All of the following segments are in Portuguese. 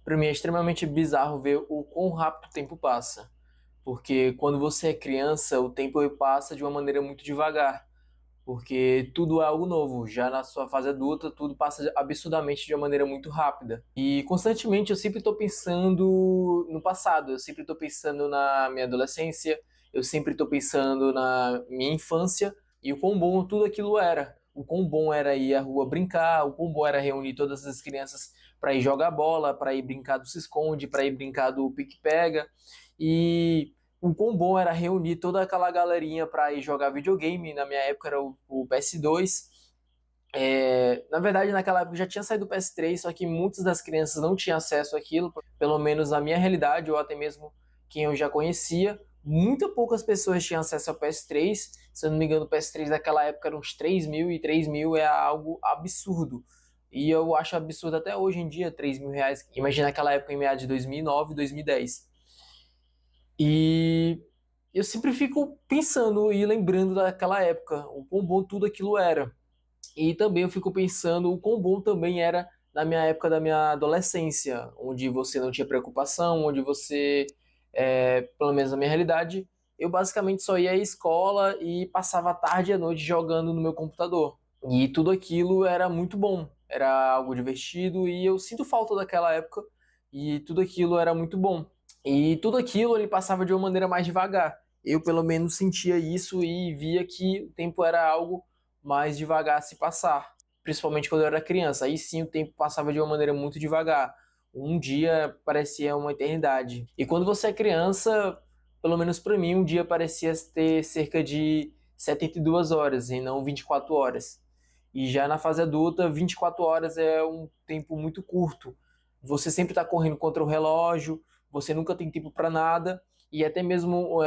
Para mim é extremamente bizarro ver o quão rápido o tempo passa. Porque quando você é criança, o tempo passa de uma maneira muito devagar. Porque tudo é algo novo. Já na sua fase adulta, tudo passa absurdamente de uma maneira muito rápida. E constantemente eu sempre estou pensando no passado, eu sempre estou pensando na minha adolescência, eu sempre estou pensando na minha infância e o quão bom tudo aquilo era. O quão bom era ir à rua brincar, o quão bom era reunir todas as crianças para ir jogar bola, para ir brincar do se-esconde, para ir brincar do pique-pega. E o quão bom era reunir toda aquela galerinha para ir jogar videogame. Na minha época era o PS2. Na verdade, naquela época já tinha saído o PS3, só que muitas das crianças não tinham acesso àquilo, pelo menos na minha realidade, ou até mesmo quem eu já conhecia. Muito poucas pessoas tinham acesso ao PS3. Se eu não me engano, o PS3 daquela época era uns 3 mil, e 3 mil é algo absurdo. E eu acho absurdo até hoje em dia, 3 mil reais. Imagina aquela época em meados de 2009, 2010. E eu sempre fico pensando e lembrando daquela época, o quão bom tudo aquilo era. E também eu fico pensando o quão bom também era na minha época da minha adolescência, onde você não tinha preocupação, onde você, pelo menos na minha realidade, eu basicamente só ia à escola e passava a tarde e a noite jogando no meu computador. E tudo aquilo era muito bom, era algo divertido e eu sinto falta daquela época e tudo aquilo era muito bom. E tudo aquilo ele passava de uma maneira mais devagar. Eu pelo menos sentia isso e via que o tempo era algo mais devagar a se passar, principalmente quando eu era criança. Aí sim o tempo passava de uma maneira muito devagar. Um dia parecia uma eternidade. E quando você é criança, pelo menos para mim, um dia parecia ter cerca de 72 horas e não 24 horas. E já na fase adulta, 24 horas é um tempo muito curto. Você sempre está correndo contra o relógio, você nunca tem tempo para nada, e até mesmo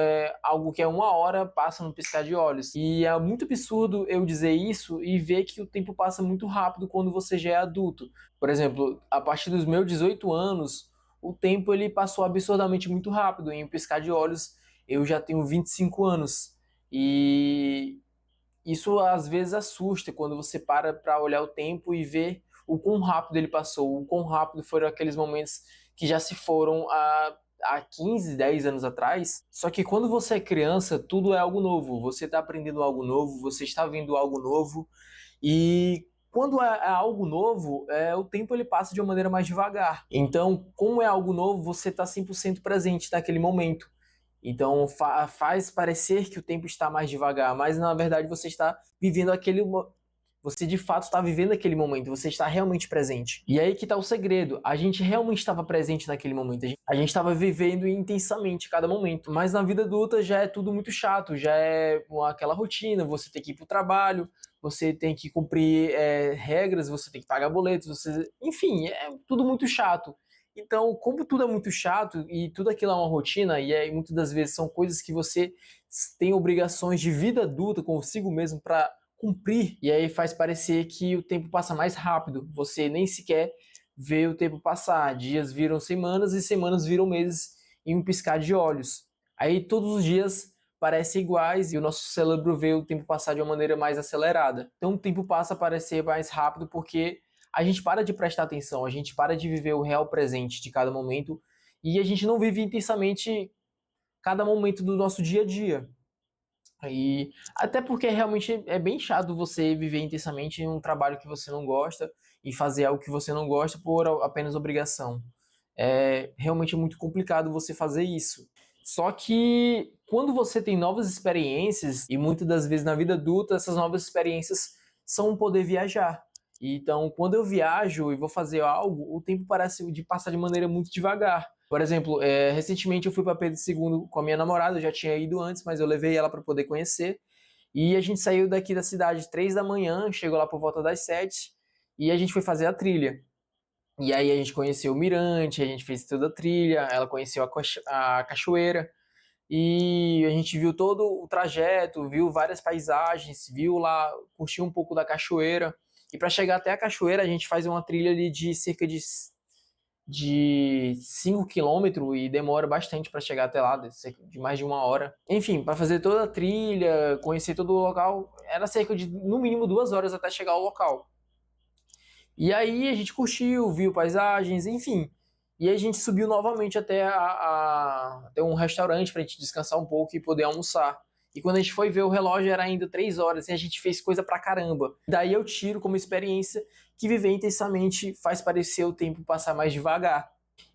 algo que é uma hora passa no piscar de olhos. E é muito absurdo eu dizer isso e ver que o tempo passa muito rápido quando você já é adulto. Por exemplo, a partir dos meus 18 anos, o tempo ele passou absurdamente muito rápido. Em um piscar de olhos, eu já tenho 25 anos. E isso às vezes assusta quando você para olhar o tempo e ver o quão rápido ele passou, o quão rápido foram aqueles momentos que já se foram há 15, 10 anos atrás. Só que quando você é criança, tudo é algo novo. Você está aprendendo algo novo, você está vendo algo novo. E quando é algo novo, o tempo ele passa de uma maneira mais devagar. Então, como é algo novo, você está 100% presente naquele momento. Então faz parecer que o tempo está mais devagar, mas na verdade você está vivendo você de fato está vivendo aquele momento, você está realmente presente. E aí que está o segredo. A gente realmente estava presente naquele momento. A gente estava vivendo intensamente cada momento. Mas na vida adulta já é tudo muito chato, já é aquela rotina, você tem que ir para o trabalho, você tem que cumprir regras, você tem que pagar boletos, enfim, é tudo muito chato. Então, como tudo é muito chato e tudo aquilo é uma rotina, e aí muitas das vezes são coisas que você tem obrigações de vida adulta consigo mesmo para cumprir, e aí faz parecer que o tempo passa mais rápido. Você nem sequer vê o tempo passar. Dias viram semanas e semanas viram meses em um piscar de olhos. Aí todos os dias parecem iguais e o nosso cérebro vê o tempo passar de uma maneira mais acelerada. Então o tempo passa a parecer mais rápido porque a gente para de prestar atenção, a gente para de viver o real presente de cada momento e a gente não vive intensamente cada momento do nosso dia a dia. E até porque realmente é bem chato você viver intensamente em um trabalho que você não gosta e fazer algo que você não gosta por apenas obrigação. É realmente muito complicado você fazer isso. Só que quando você tem novas experiências, e muitas das vezes na vida adulta, essas novas experiências são poder viajar. Então, quando eu viajo e vou fazer algo, o tempo parece de passar de maneira muito devagar. Por exemplo, recentemente eu fui para Pedro II com a minha namorada, eu já tinha ido antes, mas eu levei ela para poder conhecer. E a gente saiu daqui da cidade 3 da manhã, chegou lá por volta das 7 e a gente foi fazer a trilha. E aí a gente conheceu o mirante, a gente fez toda a trilha, ela conheceu a cachoeira e a gente viu todo o trajeto, viu várias paisagens, viu lá, curtiu um pouco da cachoeira. E para chegar até a cachoeira, a gente faz uma trilha ali de cerca de 5 quilômetros e demora bastante para chegar até lá, de mais de uma hora. Enfim, para fazer toda a trilha, conhecer todo o local, era cerca de no mínimo 2 horas até chegar ao local. E aí a gente curtiu, viu paisagens, enfim. E aí a gente subiu novamente até um restaurante pra gente descansar um pouco e poder almoçar. E quando a gente foi ver o relógio era ainda 3 horas e a gente fez coisa pra caramba. Daí eu tiro como experiência que viver intensamente faz parecer o tempo passar mais devagar.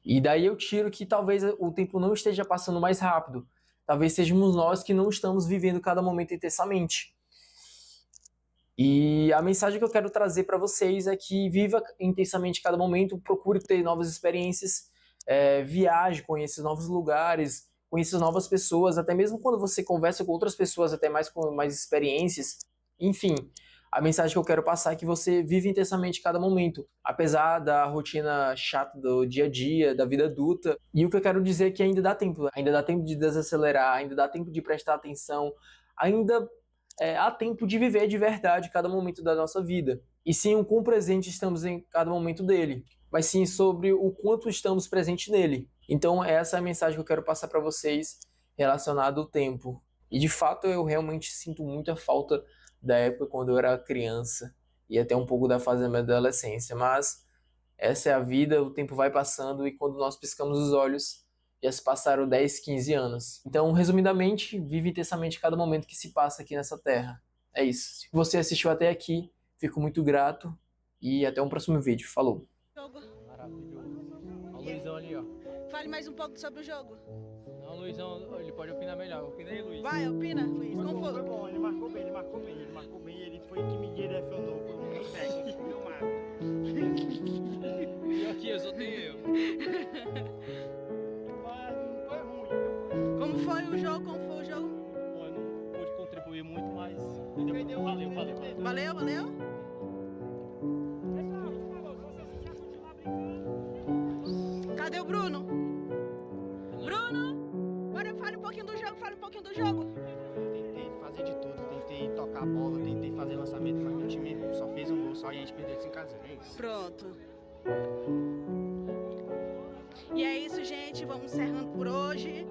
E daí eu tiro que talvez o tempo não esteja passando mais rápido. Talvez sejamos nós que não estamos vivendo cada momento intensamente. E a mensagem que eu quero trazer para vocês é que viva intensamente cada momento, procure ter novas experiências, viaje, conheça novos lugares, conheça novas pessoas, até mesmo quando você conversa com outras pessoas, até mais com mais experiências. Enfim, a mensagem que eu quero passar é que você vive intensamente cada momento, apesar da rotina chata do dia a dia, da vida adulta. E o que eu quero dizer é que ainda dá tempo de desacelerar, ainda dá tempo de prestar atenção, ainda há tempo de viver de verdade cada momento da nossa vida. E sim o quão presente estamos em cada momento dele, mas sim sobre o quanto estamos presentes nele. Então essa é a mensagem que eu quero passar para vocês relacionada ao tempo. E de fato eu realmente sinto muita falta da época quando eu era criança e até um pouco da fase da minha adolescência, mas essa é a vida, o tempo vai passando e quando nós piscamos os olhos, já se passaram 10, 15 anos. Então, resumidamente, vive intensamente cada momento que se passa aqui nessa terra. É isso. Se você assistiu até aqui, fico muito grato e até um próximo vídeo. Falou! Jogo. Maravilhoso. Olha o Luizão ali, ó. Fale mais um pouco sobre o jogo. Não, o Luizão, ele pode opinar melhor. Opina aí, Luiz. Vai, opina, Luiz. Como foi? Foi bom, ele marcou bem, ele foi que me direcionou, foi o meu técnico, meu marco. E aqui, eu só tenho eu. Mas não foi ruim. Como foi o jogo? Como foi o jogo? Bom, eu não pude contribuir muito, mas valeu. Valeu, valeu? Cadê o Bruno? Bruno? Agora fale um pouquinho do jogo, fale um pouquinho do jogo. Tentei fazer de tudo, tentei tocar a bola, tentei fazer lançamento, mas meu time só fez um gol só e a gente perdeu de 5-0, é isso. Pronto. E é isso, gente. Vamos encerrando por hoje.